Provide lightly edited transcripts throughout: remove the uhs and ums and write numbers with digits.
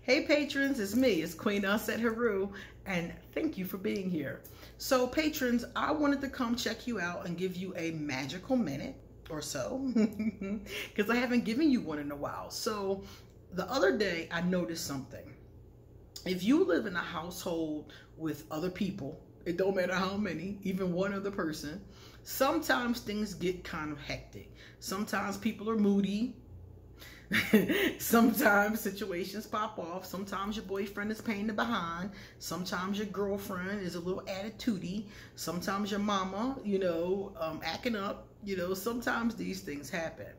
Hey patrons, it's me, it's Queen Auset-Heru, and thank you for being here. So patrons, I wanted to come check you out and give you a magical minute or so, because I haven't given you one in a while. So the other day I noticed something. If you live in a household with other people, it don't matter how many, even one other person, sometimes things get kind of hectic. Sometimes people are moody. Sometimes situations pop off. Sometimes your boyfriend is paying the behind. Sometimes your girlfriend is a little attitudey. Sometimes your mama, acting up. Sometimes these things happen.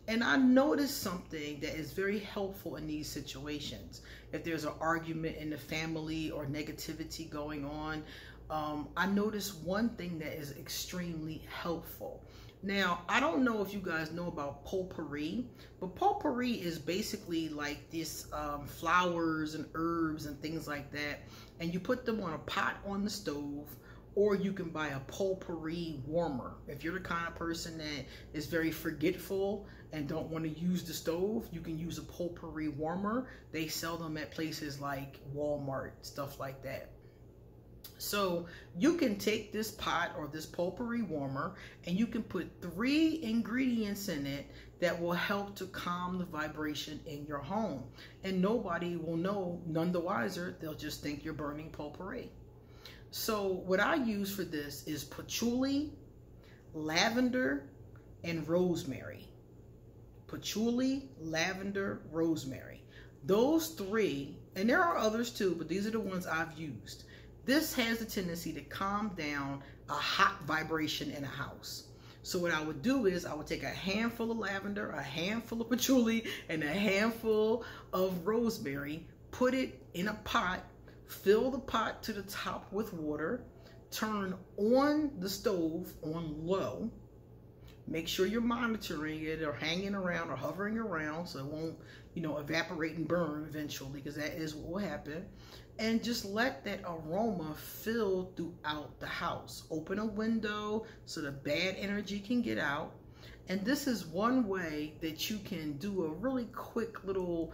And I noticed something that is very helpful in these situations. If there's an argument in the family or negativity going on, I noticed one thing that is extremely helpful. Now, I don't know if you guys know about potpourri, but potpourri is basically like this flowers and herbs and things like that, and you put them on a pot on the stove, or you can buy a potpourri warmer. If you're the kind of person that is very forgetful and don't want to use the stove, you can use a potpourri warmer. They sell them at places like Walmart, stuff like that. So you can take this pot or this potpourri warmer and you can put 3 ingredients in it that will help to calm the vibration in your home. And nobody will know, none the wiser. They'll just think you're burning potpourri. So what I use for this is patchouli, lavender, and rosemary. Patchouli, lavender, rosemary. Those 3, and there are others too, but these are the ones I've used. This has a tendency to calm down a hot vibration in a house. So what I would do is I would take a handful of lavender, a handful of patchouli, and a handful of rosemary, put it in a pot, fill the pot to the top with water, turn on the stove on low. Make sure you're monitoring it or hanging around or hovering around so it won't, evaporate and burn eventually, because that is what will happen. And just let that aroma fill throughout the house. Open a window so the bad energy can get out. And this is one way that you can do a really quick little,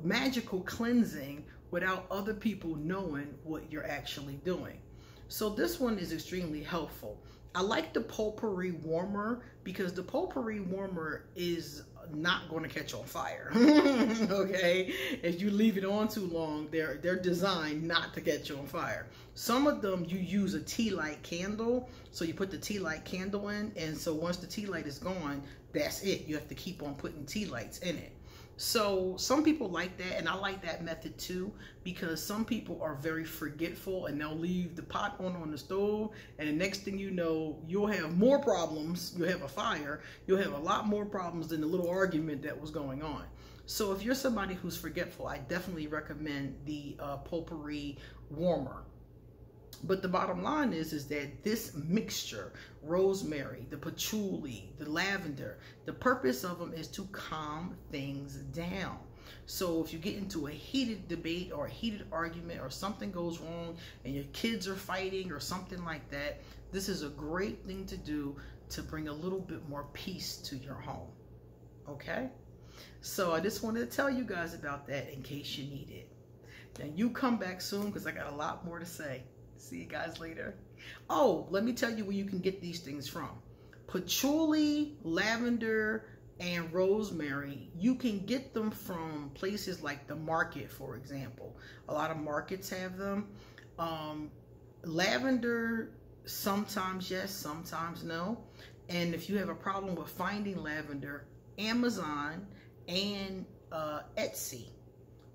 magical cleansing without other people knowing what you're actually doing. So this one is extremely helpful. I like the potpourri warmer because the potpourri warmer is not going to catch on fire. Okay, if you leave it on too long, they're designed not to catch on fire. Some of them you use a tea light candle, so you put the tea light candle in, and so once the tea light is gone, that's it. You have to keep on putting tea lights in it. So some people like that, and I like that method too, because some people are very forgetful and they'll leave the pot on the stove, and the next thing you know, you'll have more problems. You'll have a fire. You'll have a lot more problems than the little argument that was going on. So if you're somebody who's forgetful, I definitely recommend the potpourri warmer. But the bottom line is that this mixture, rosemary, the patchouli, the lavender, the purpose of them is to calm things down. So if you get into a heated debate or a heated argument or something goes wrong and your kids are fighting or something like that, this is a great thing to do to bring a little bit more peace to your home. Okay? So I just wanted to tell you guys about that in case you need it. Now you come back soon because I got a lot more to say. See you guys later. Oh, let me tell you where you can get these things from. Patchouli, lavender, and rosemary. You can get them from places like the market, for example. A lot of markets have them. Lavender, sometimes yes, sometimes no. And if you have a problem with finding lavender, Amazon and Etsy,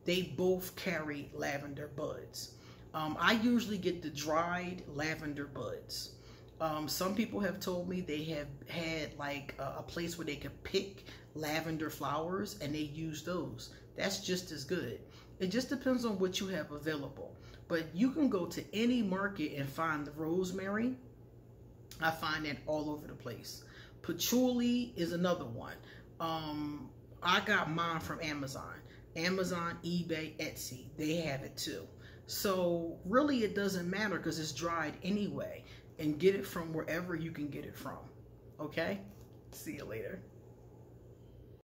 they both carry lavender buds. I usually get the dried lavender buds. Some people have told me they have had like a place where they could pick lavender flowers and they use those. That's just as good. It just depends on what you have available. But you can go to any market and find the rosemary. I find that all over the place. Patchouli is another one. I got mine from Amazon. Amazon, eBay, Etsy. They have it too. So really it doesn't matter because it's dried anyway, and get it from wherever you can get it from. Okay? See you later.